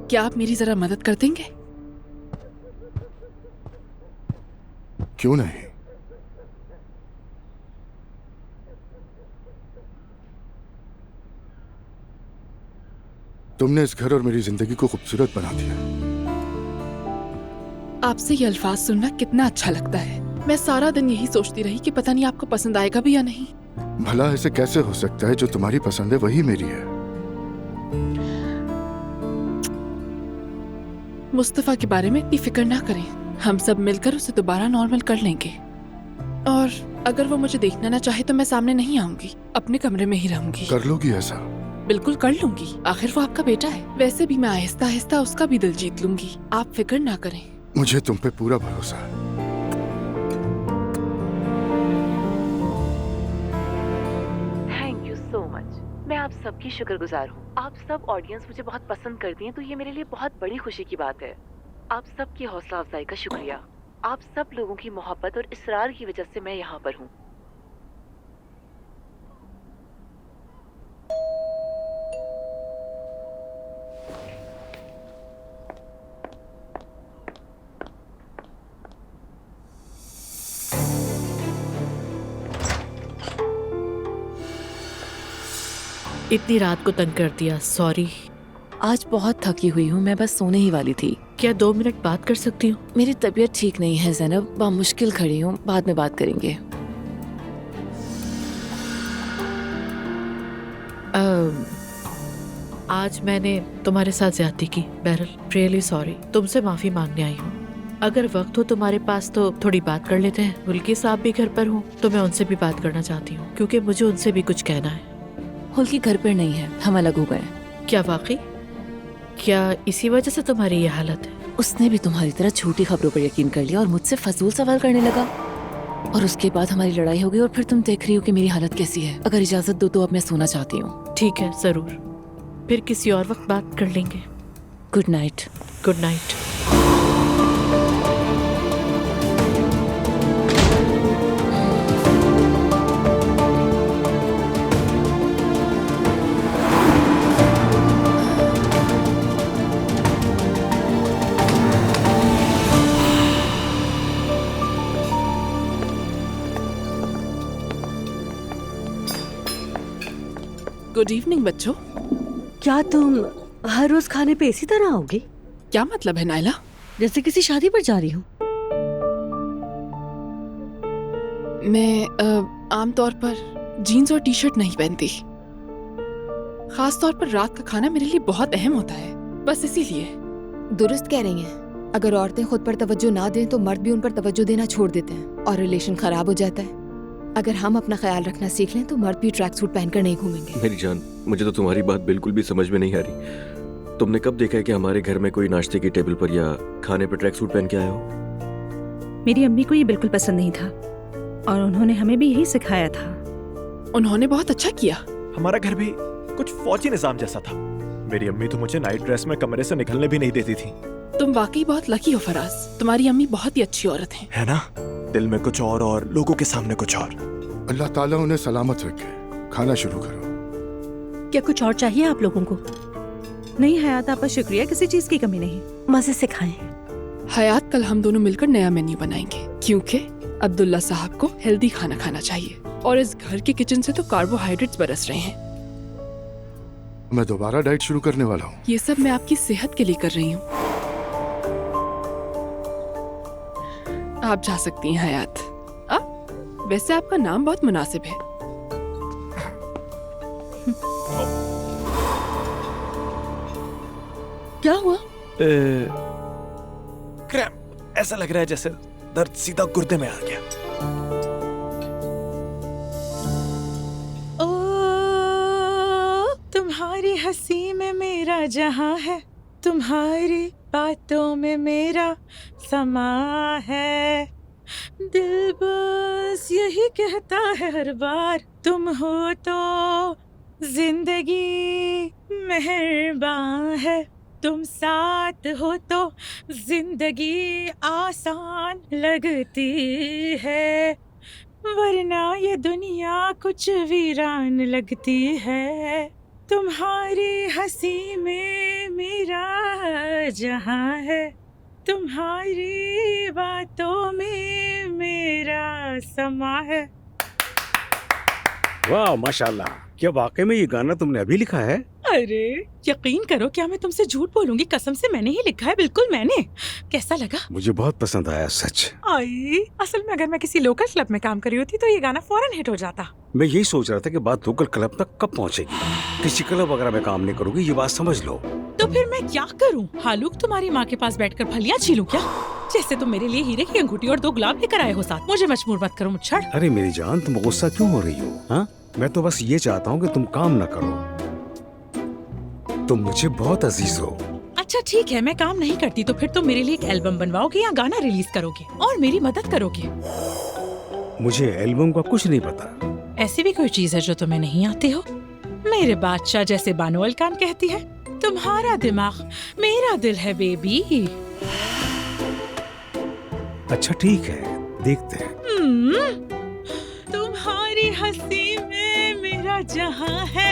क्या आप मेरी जरा मदद कर देंगे? क्यों नहीं? तुमने इस घर और मेरी जिंदगी को खूबसूरत बना दिया। आपसे ये अल्फाज सुनना कितना अच्छा लगता है। मैं सारा दिन यही सोचती रही कि पता नहीं आपको पसंद आएगा भी या नहीं। भला ऐसे कैसे हो सकता है? जो तुम्हारी पसंद है वही मेरी है। मुस्तफा के बारे में इतनी फिक्र ना करें। हम सब मिलकर उसे दोबारा नॉर्मल कर लेंगे। और अगर वो मुझे देखना ना चाहे तो मैं सामने नहीं आऊंगी, अपने कमरे में ही रहूंगी। कर लोगी ऐसा? बिल्कुल कर लूंगी, आखिर वो आपका बेटा है। वैसे भी मैं आहिस्ता आहिस्ता उसका भी दिल जीत लूंगी, आप फिक्र ना करें। मुझे तुम पे पूरा भरोसा है। Thank you so much. मैं आप सबकी शुक्रगुजार हूँ। आप सब ऑडियंस मुझे बहुत पसंद करती हैं, तो ये मेरे लिए बहुत बड़ी खुशी की बात है। आप सबकी हौसला अफजाई का शुक्रिया। आप सब लोगों की मोहब्बत और इसरार की वजह से मैं यहाँ पर हूँ। इतनी रात को तंग कर दिया, सॉरी। आज बहुत थकी हुई हूँ, मैं बस सोने ही वाली थी। क्या 2 मिनट बात कर सकती हूँ? मेरी तबीयत ठीक नहीं है ज़ैनब, बामुश्किल खड़ी हूँ, बाद में बात करेंगे। आज मैंने तुम्हारे साथ ज्यादती की। बहरल रियली सॉरी, तुमसे माफी मांगने आई हूँ। अगर वक्त हो तुम्हारे पास तो थोड़ी बात कर लेते हैं। हुल्की साहब भी घर पर हूँ तो मैं उनसे भी बात करना चाहती हूँ, क्योंकि मुझे उनसे भी कुछ कहना है। हुल्की घर पर नहीं है, हम अलग हो गए। क्या वाकई? क्या इसी वजह से तुम्हारी ये हालत है? उसने भी तुम्हारी तरह झूठी खबरों पर यकीन कर लिया और मुझसे फजूल सवाल करने लगा। और उसके बाद हमारी लड़ाई हो गई और फिर तुम देख रही हो कि मेरी हालत कैसी है। अगर इजाजत दो तो अब मैं सोना चाहती हूँ। ठीक है, जरूर। फिर किसी और वक्त बात कर लेंगे। Good night. Good night. Good evening बच्चों। क्या तुम हर रोज खाने पे इसी तरह आओगी? क्या मतलब है नायला? जैसे किसी शादी पर जा रही हूँ। मैं आमतौर पर जीन्स और टी शर्ट नहीं पहनती। खास तौर पर रात का खाना मेरे लिए बहुत अहम होता है, बस इसीलिए। दुरुस्त कह रही हैं। अगर औरतें खुद पर तवज्जो ना दें तो मर्द भी उन पर तवज्जो देना छोड़ देते हैं और रिलेशन खराब हो जाता है। अगर हम अपना ख्याल रखना सीख लें तो मर्द भी ट्रैक सूट पहनकर नहीं घूमेंगे। मेरी जान, मुझे तो तुम्हारी बात बिल्कुल भी समझ में नहीं आ रही। तुमने कब देखा है कि हमारे घर में कोई नाश्ते की टेबल पर या खाने पर ट्रैक सूट पहन के आया हो? मेरी अम्मी को ये बिल्कुल पसंद नहीं था और उन्होंने हमें भी यही सिखाया था। उन्होंने बहुत अच्छा किया। हमारा घर भी कुछ फौजी निजाम जैसा था। मेरी अम्मी तो मुझे नाइट ड्रेस में कमरे से निकलने भी नहीं देती थी। तुम वाकई बहुत लकी हो फराज, तुम्हारी अम्मी बहुत ही अच्छी औरत है ना? दिल में कुछ और लोगों के सामने कुछ और। अल्लाह ताला उन्हें सलामत रखे। खाना शुरू करो। क्या कुछ और चाहिए आप लोगों को? नहीं हयात आपका शुक्रिया, किसी चीज की कमी नहीं। मजे से खाएं। हयात, कल हम दोनों मिलकर नया मेन्यू बनाएंगे, क्योंकि अब्दुल्ला साहब को हेल्दी खाना खाना चाहिए और इस घर के किचन से तो कार्बोहाइड्रेट्स बरस रहे हैं। मैं दोबारा डाइट शुरू करने वाला हूँ। ये सब मैं आपकी सेहत के लिए कर रही हूँ। आप जा सकती हैं हयात। वैसे आपका नाम बहुत मुनासिब है। क्या हुआ? क्रैम्प। ऐसा लग रहा है जैसे दर्द सीधा गुर्दे में आ गया। ओ, तुम्हारी हंसी में मेरा जहां है, तुम्हारी बातों में मेरा समा है। दिल बस यही कहता है हर बार, तुम हो तो जिंदगी मेहरबान है, तुम साथ हो तो जिंदगी आसान लगती है, वरना ये दुनिया कुछ वीरान लगती है। तुम्हारी हंसी में मेरा जहां है, तुम्हारी बातों में मेरा समा है। वाह माशाल्लाह, क्या वाकई में ये गाना तुमने अभी लिखा है? अरे यकीन करो, क्या मैं तुमसे झूठ बोलूंगी? कसम से मैंने ही लिखा है, बिल्कुल मैंने। कैसा लगा? मुझे बहुत पसंद आया सच। आई असल में अगर मैं किसी लोकल क्लब में काम कर रही होती तो ये गाना फौरन हिट हो जाता। मैं यही सोच रहा था कि बात लोकल क्लब तक कब पहुंचेगी। किसी क्लब वगैरह में काम नहीं करूंगी, ये बात समझ लो। तो फिर मैं क्या करूं? हालूक तुम्हारी माँ के पास बैठकर फलियां छीलूं क्या? जैसे तुम मेरे लिए हीरे की अंगूठी और 2 गुलाब लेकर आए हो साथ। मुझे मजबूर मत करो मुच्छड़। अरे मेरी जान, तुम गुस्सा क्यों हो रही हो? हाँ, मैं तो बस ये चाहता हूँ कि तुम काम न करो। तुम मुझे बहुत अजीज हो। अच्छा ठीक है, मैं काम नहीं करती तो फिर तुम मेरे लिए एक एल्बम बनवाओगे या गाना रिलीज करोगे और मेरी मदद करोगे? मुझे एल्बम का कुछ नहीं पता। ऐसी भी कोई चीज है जो तुम्हें नहीं आती हो? मेरे बादशाह, जैसे बानो अलकान कहती है, तुम्हारा दिमाग मेरा दिल है बेबी। अच्छा ठीक है, देखते हैं। तुम्हारी हंसी में मेरा जहां है।